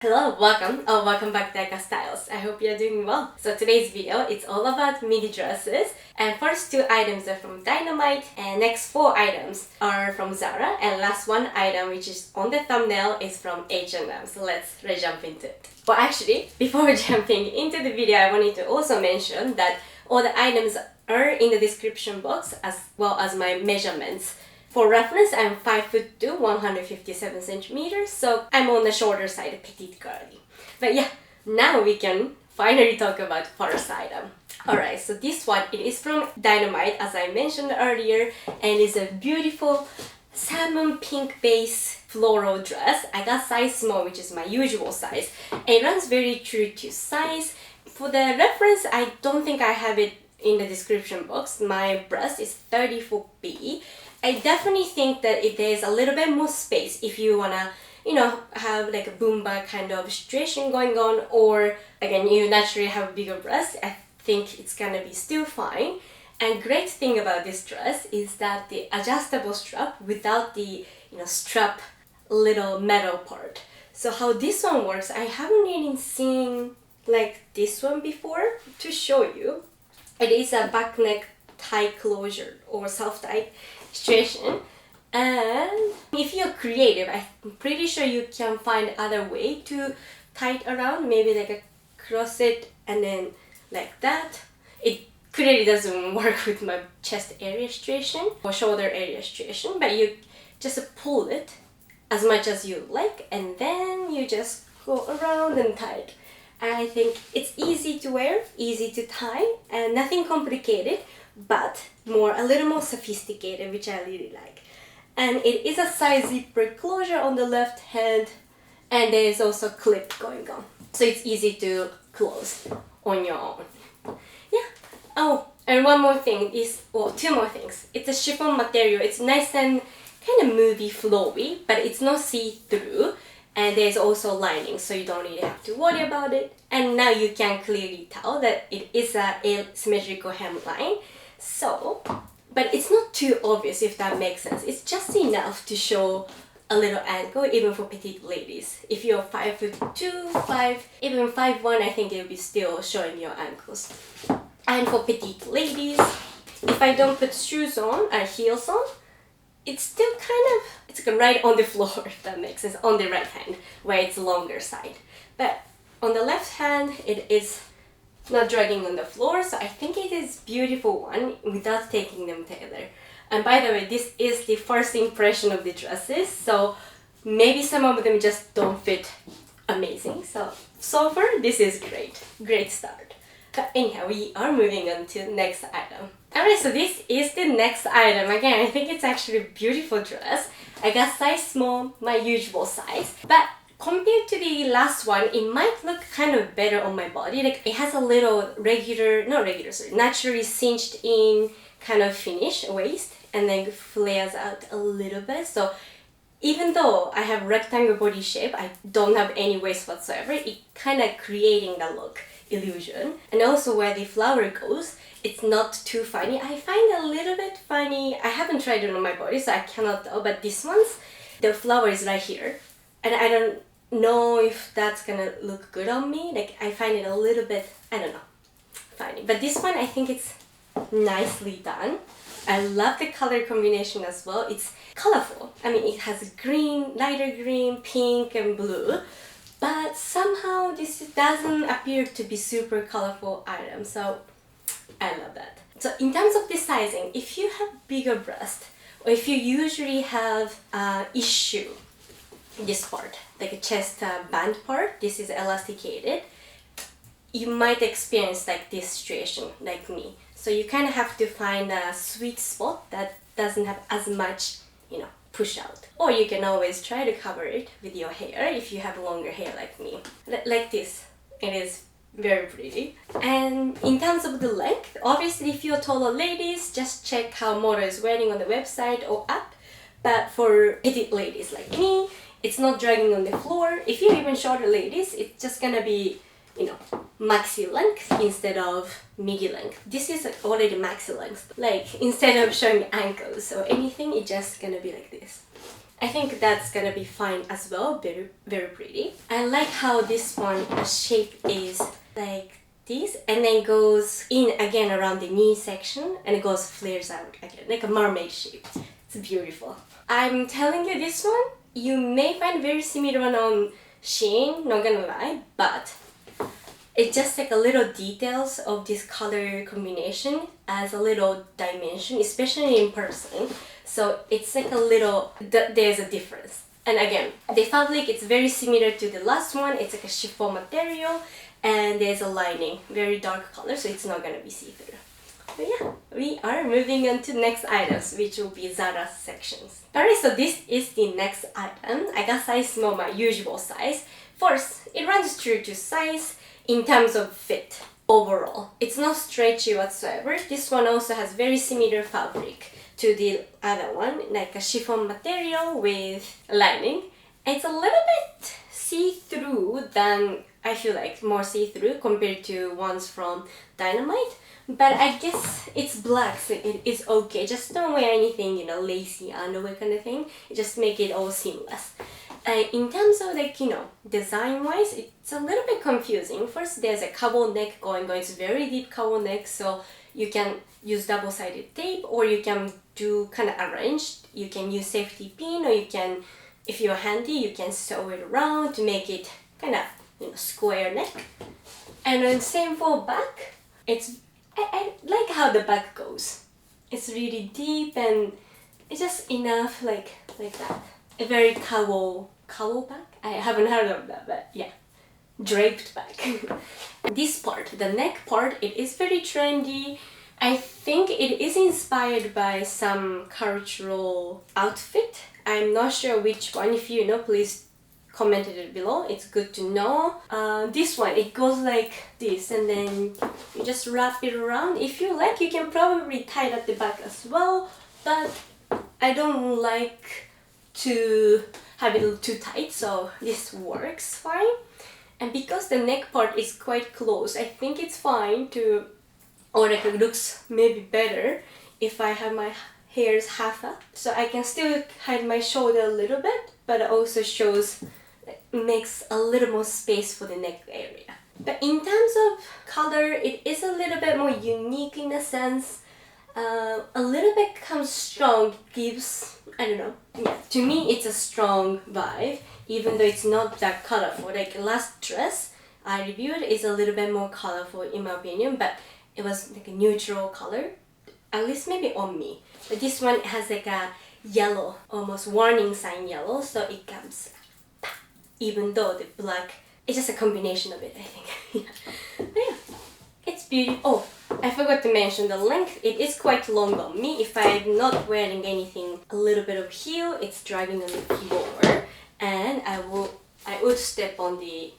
Hello, welcome back to ayakastyles. I hope you're doing well. So today's video, it's all about midi dresses. And first two items are from Dynamite, and next four items are from Zara, and last one item, which is on the thumbnail, is from H&M. So let's jump into it. Well, actually, before jumping into the video, I wanted to also mention that all the items are in the description box, as well as my measurements. For reference, I'm 5'2", 157 centimeters, so I'm on the shorter side of Petite girly. But yeah, now we can finally talk about first item. Alright, so this one, it is from Dynamite, as I mentioned earlier, and it's a beautiful salmon pink base floral dress. I got size small, which is my usual size. It runs very true to size. For the reference, I don't think I have it in the description box. My breast is 34B. I definitely think that if there's a little bit more space, if you wanna, have like a boomba kind of situation going on, or again, you naturally have a bigger breast, I think it's gonna be still fine. And great thing about this dress is that the adjustable strap without the, strap little metal part. So how this one works, I haven't really seen like this one before to show you. It is a back neck tie closure or self-tie situation, and if you're creative, I'm pretty sure you can find other way to tie it around, maybe like a cross it and then like that. It clearly doesn't work with my chest area situation or shoulder area situation, but you just pull it as much as you like and then you just go around and tie it. And I think it's easy to wear, easy to tie, and nothing complicated, but a little more sophisticated, which I really like. And it is a side zipper closure on the left hand, and there is also a clip going on, so it's easy to close on your own. Yeah. Oh, and one more thing is, well, two more things. It's a chiffon material. It's nice and kind of movie flowy, but it's not see-through. And there's also lining, so you don't really have to worry about it. And now you can clearly tell that it is a symmetrical hemline. So, but it's not too obvious, if that makes sense. It's just enough to show a little ankle, even for petite ladies. If you're 5'2", even 5'1", I think it'll be still showing your ankles. And for petite ladies, if I don't put shoes on or heels on, it's still it's like right on the floor, if that makes sense, on the right hand, where it's longer side. But on the left hand, it is not dragging on the floor, so I think it is beautiful one without taking them together. And by the way, this is the first impression of the dresses, so maybe some of them just don't fit amazing. So far, this is great start. But anyhow, we are moving on to the next item. Alright, so this is the next item. Again, I think it's actually a beautiful dress. I got size small, my usual size. But compared to the last one, it might look kind of better on my body. Like, it has a little naturally cinched in kind of finish waist, and then flares out a little bit. So even though I have rectangle body shape, I don't have any waist whatsoever, it kind of creating the look illusion. And also where the flower goes, it's not too funny. I find it a little bit funny. I haven't tried it on my body, so I cannot tell, but this one's, the flower is right here. And I don't know if that's gonna look good on me. Like, I find it a little bit, I don't know, funny. But this one, I think it's nicely done. I love the color combination as well. It's colorful. I mean, it has green, lighter green, pink, and blue. But somehow this doesn't appear to be super colorful item, so I love that. So in terms of the sizing, if you have bigger breast, or if you usually have issue, this part, like a chest band part, this is elasticated, you might experience like this situation, like me. So you kind of have to find a sweet spot that doesn't have as much, push out. Or you can always try to cover it with your hair if you have longer hair like me. Like this. It is very pretty. And in terms of the length, obviously if you're taller ladies, just check how model is wearing on the website or app. But for petite ladies like me, it's not dragging on the floor. If you're even shorter ladies, it's just gonna be, maxi length instead of midi length. This is already maxi length. Like, instead of showing ankles or anything, it's just gonna be like this. I think that's gonna be fine as well. Very, very pretty. I like how this one, the shape is like this and then goes in again around the knee section and it goes flares out again, like a mermaid shape. It's beautiful. I'm telling you, this one, you may find very similar one on Shein, not gonna lie, but it's just like a little details of this color combination as a little dimension, especially in person. So it's like a little, there's a difference. And again, the fabric, it's very similar to the last one. It's like a chiffon material and there's a lining, very dark color, so it's not gonna be see-through. But yeah, we are moving on to next items, which will be Zara sections. Alright, so this is the next item. I got size small, my usual size. First, it runs true to size in terms of fit overall. It's not stretchy whatsoever. This one also has very similar fabric to the other one, like a chiffon material with lining. It's a little bit see-through than, I feel like, more see-through compared to ones from Dynamite. But I guess it's black, so it is okay. Just don't wear anything, you know, lacy underwear kind of thing. Just make it all seamless. In terms of like, you know, design-wise, it's a little bit confusing. First, there's a cowl neck going on. It's very deep cowl neck, so you can use double-sided tape or you can do kind of arranged. You can use safety pin or you can, if you're handy, you can sew it around to make it kind of, you know, square neck. And then same for back. I like how the back goes. It's really deep and it's just enough like that. A very cowl back? I haven't heard of that, but yeah. Draped back. This part, the neck part, it is very trendy. I think it is inspired by some cultural outfit. I'm not sure which one. If you know, please comment it below. It's good to know. This one, it goes like this and then you just wrap it around. If you like, you can probably tie it at the back as well, but I don't like to have it too tight, so this works fine. And because the neck part is quite close, I think it's fine to, or like it looks maybe better if I have my hairs half up. So I can still hide my shoulder a little bit, but it also shows, makes a little more space for the neck area. But in terms of color, it is a little bit more unique in a sense. A little bit comes strong, gives, I don't know, yeah, to me it's a strong vibe, even though it's not that colorful. Like last dress I reviewed is a little bit more colorful in my opinion, but it was like a neutral color, at least maybe on me. But this one has like a yellow, almost warning sign yellow, so it comes, even though the black, it's just a combination of it, I think. Yeah. But yeah, it's beautiful. Oh, I forgot to mention the length. It is quite long on me. If I'm not wearing anything, a little bit of heel, it's dragging on the floor, and I would step on the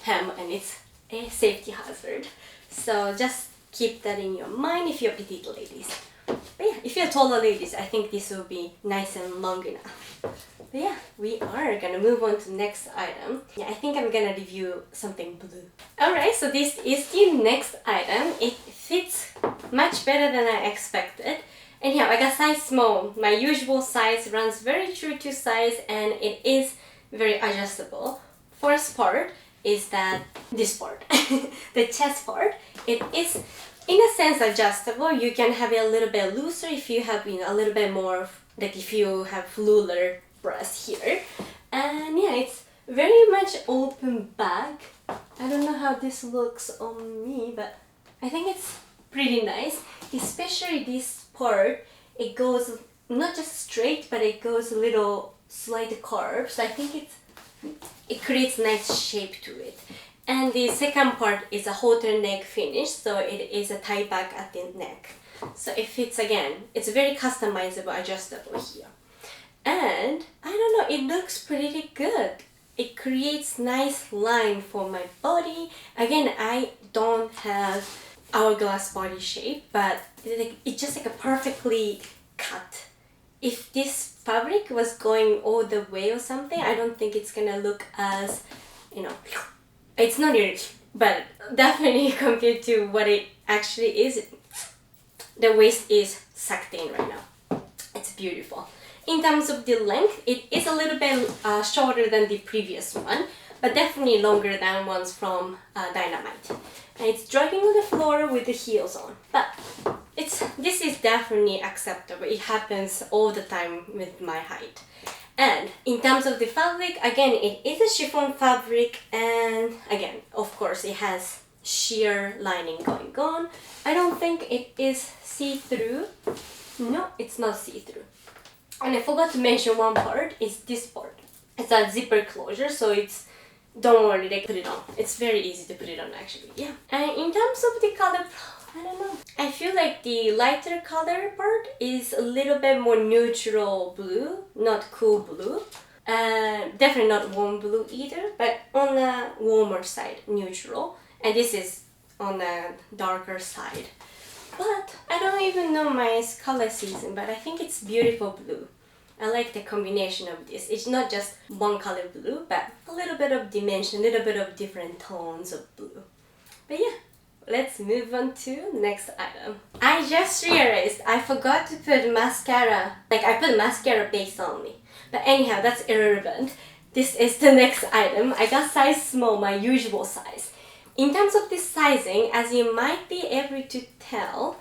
hem, and it's a safety hazard. So just keep that in your mind if you're petite ladies. But yeah, if you're taller ladies, I think this will be nice and long enough. But yeah, we are gonna move on to the next item. Yeah, I think I'm gonna review something blue. Alright, so this is the next item. It fits much better than I expected. And yeah, I got size small. My usual size runs very true to size and it is very adjustable. First part is that this part, the chest part, it is in a sense adjustable. You can have it a little bit looser if you have, you know, a little bit more, like if you have FOULARD breast here. And yeah, it's very much open back. I don't know how this looks on me, but I think it's pretty nice. Especially this part, it goes not just straight, but it goes a little slight curve. So I think it creates nice shape to it. And the second part is a halter neck finish, so it is a tie back at the neck. So it fits again. It's very customizable, adjustable here. And I don't know, it looks pretty good. It creates nice line for my body. Again, I don't have hourglass body shape, but it's just like a perfectly cut. If this fabric was going all the way or something, I don't think it's gonna look as, you know, it's not really, but definitely compared to what it actually is, the waist is sucked in right now. It's beautiful. in terms of the length, it is a little bit shorter than the previous one, but definitely longer than ones from Dynamite. And it's jogging on the floor with the heels on. But this is definitely acceptable. It happens all the time with my height. And in terms of the fabric, again, it is a chiffon fabric, and again, of course, it has sheer lining going on. I don't think it is see-through. No, it's not see-through. And I forgot to mention one part, is this part. It's a zipper closure, so it's, don't worry, they put it on. It's very easy to put it on actually, yeah. And in terms of the color, I don't know. I feel like the lighter color part is a little bit more neutral blue, not cool blue. Definitely not warm blue either, but on the warmer side, neutral. And this is on the darker side. But I don't even know my color season, but I think it's beautiful blue. I like the combination of this. It's not just one color blue, but a little bit of dimension, a little bit of different tones of blue. But yeah, let's move on to the next item. I just realized I forgot to put mascara. Like, I put mascara base only. But anyhow, that's irrelevant. This is the next item. I got size small, my usual size. In terms of this sizing, as you might be able to tell,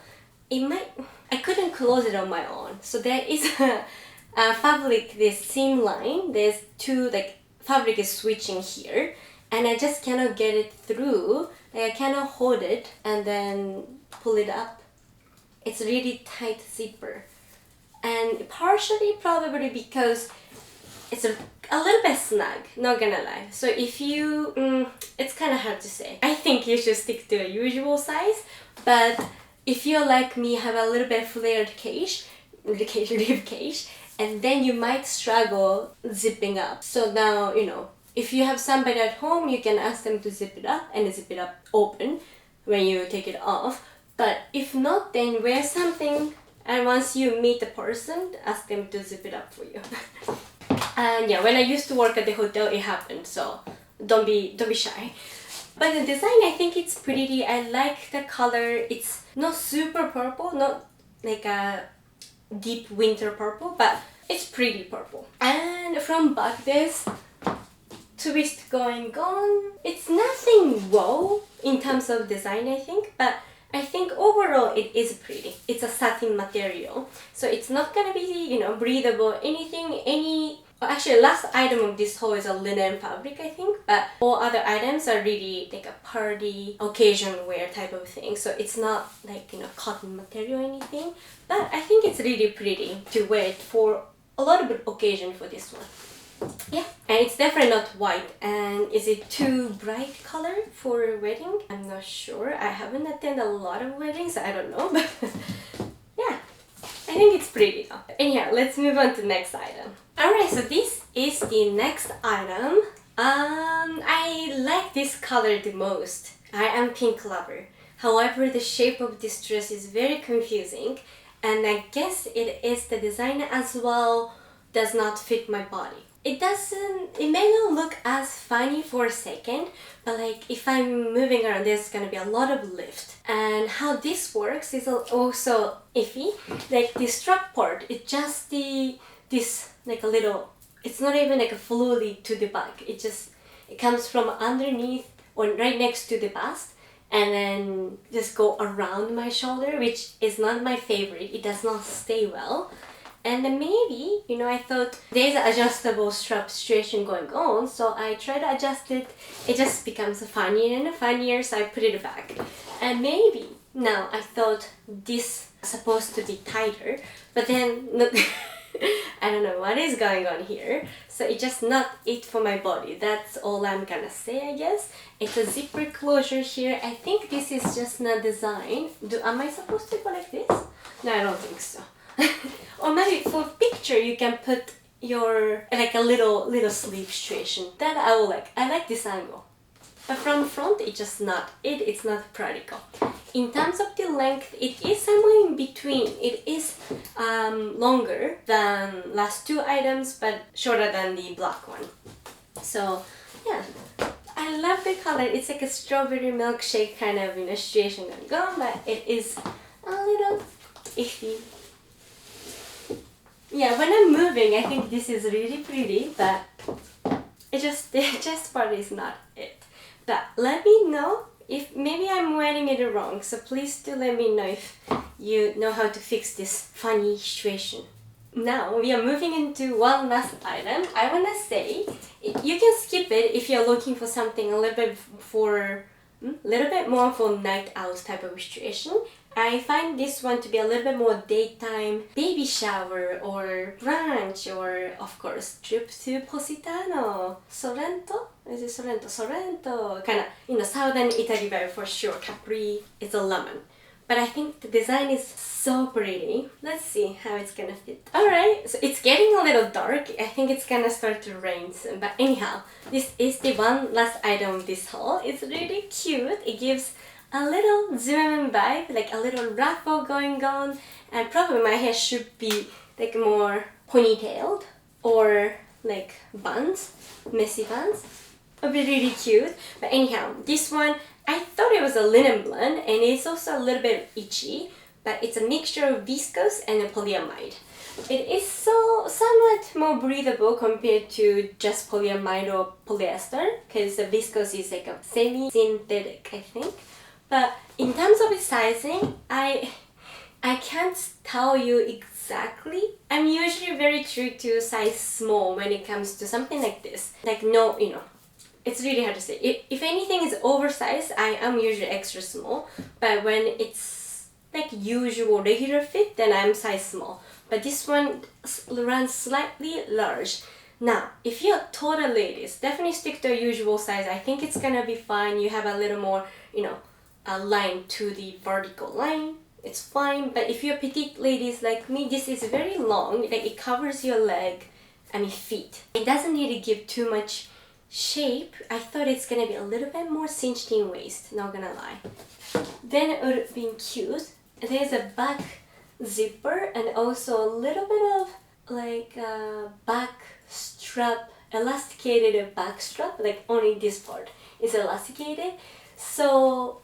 I couldn't close it on my own. So there is a fabric, this seam line, there's two, like, fabric is switching here, and I just cannot get it through. Like, I cannot hold it and then pull it up. It's really tight zipper, and partially probably because it's a little bit snug, not gonna lie. So if you, it's kind of hard to say. I think you should stick to a usual size, but if you're like me, have a little bit flared rib cage, and then you might struggle zipping up. So now, you know, if you have somebody at home, you can ask them to zip it up and zip it up open when you take it off. But if not, then wear something, and once you meet the person, ask them to zip it up for you. And yeah, when I used to work at the hotel, it happened, so don't be shy. But the design, I think it's pretty. I like the color. It's not super purple, not like a deep winter purple, but it's pretty purple. And from back, there's twist going on. It's nothing wow in terms of design, I think, but I think overall it is pretty. It's a satin material, so it's not gonna be, you know, breathable, anything, actually last item of this haul is a linen fabric, I think, but all other items are really like a party occasion wear type of thing, so it's not like, you know, cotton material or anything, but I think it's really pretty to wear it for a lot of occasion for this one. Yeah, and it's definitely not white. And is it too bright color for a wedding? I'm not sure. I haven't attended a lot of weddings, I don't know, but yeah, I think it's pretty though. Anyhow, let's move on to the next item. Alright, so this is the next item. I like this color the most. I am pink lover. However, the shape of this dress is very confusing, and I guess it is the design as well does not fit my body. It may not look as funny for a second, but like if I'm moving around, there's gonna be a lot of lift. And how this works is also iffy. Like the strap part, it's just this like a little, it's not even like a fully to the back. It comes from underneath or right next to the bust, and then just go around my shoulder, which is not my favorite. It does not stay well. And then maybe, you know, I thought there's an adjustable strap situation going on, so I tried to adjust it. It just becomes funnier and funnier, so I put it back. And maybe now I thought this is supposed to be tighter, but then look, I don't know what is going on here. So it's just not it for my body. That's all I'm gonna say, I guess. It's a zipper closure here. I think this is just not design. Am I supposed to go like this? No, I don't think so. Or maybe for picture you can put your like a little sleeve situation. That I will like. I like this angle. But from front it's just not it. It's not practical. In terms of the length, it is somewhere in between. It is longer than last two items, but shorter than the black one. So yeah, I love the color. It's like a strawberry milkshake kind of, you know, situation going on, but it is a little iffy. Yeah, when I'm moving, I think this is really pretty, but it just the chest part is not it. But let me know if maybe I'm wearing it wrong. So please do let me know if you know how to fix this funny situation. Now we are moving into one last item. I wanna say you can skip it if you're looking for something a little bit more for night out type of situation. I find this one to be a little bit more daytime, baby shower or brunch, or of course trip to Positano, Sorrento. Is it Sorrento? Sorrento, kind of southern Italy vibe for sure. Capri is a lemon. But I think the design is so pretty. Let's see how it's gonna fit. Alright, so it's getting a little dark. I think it's gonna start to rain soon. But anyhow, this is the one last item of this haul. It's really cute. It gives a little German vibe, like a little ruffle going on. And probably my hair should be like more ponytailed or like buns, messy buns. It would be really cute. But anyhow, this one, I thought it was a linen blend, and it's also a little bit itchy, but it's a mixture of viscose and a polyamide. It is so somewhat more breathable compared to just polyamide or polyester, because the viscose is like a semi-synthetic, I think. But in terms of its sizing, I can't tell you exactly. I'm usually very true to size small when it comes to something like this. Like no, it's really hard to say. If anything is oversized, I am usually extra small. But when it's like usual regular fit, then I'm size small. But this one runs slightly large. Now, if you're taller ladies, definitely stick to your usual size. I think it's gonna be fine. You have a little more, a line to the vertical line. It's fine. But if you're petite ladies like me, this is very long. Like it covers your feet. It doesn't really give too much shape. I thought it's gonna be a little bit more cinched in waist, not gonna lie. Then it would have been cute. There's a back zipper and also a little bit of like a back strap, elasticated back strap, like only this part is elasticated. So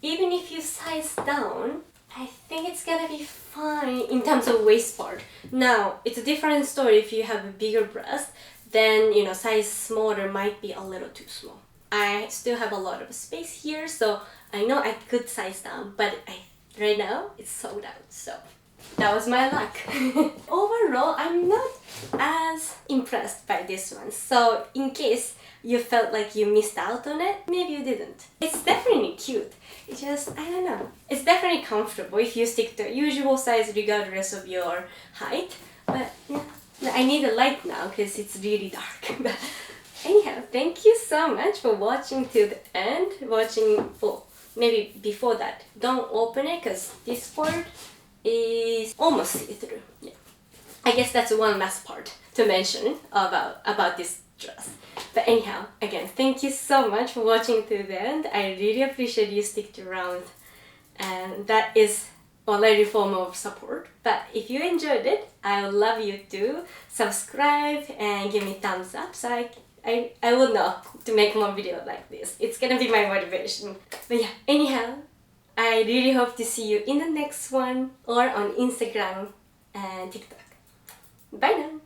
even if you size down, I think it's gonna be fine in terms of waist part. Now, it's a different story if you have a bigger breast. Then size smaller might be a little too small. I still have a lot of space here, so I know I could size down, but right now it's sold out, so that was my luck. Overall, I'm not as impressed by this one, so in case you felt like you missed out on it, maybe you didn't. It's definitely cute. It's just, I don't know. It's definitely comfortable if you stick to usual size regardless of your height, but yeah. I need a light now because it's really dark. But anyhow, thank you so much for watching till the end. Maybe before that, don't open it because this part is almost see-through. Yeah. I guess that's one last part to mention about this dress. But anyhow, again, thank you so much for watching till the end. I really appreciate you sticking around, and that is already a form of support. But if you enjoyed it, I would love you to subscribe and give me thumbs up so I will know to make more videos like this. It's gonna be my motivation. But yeah, anyhow, I really hope to see you in the next one or on Instagram and TikTok. Bye now!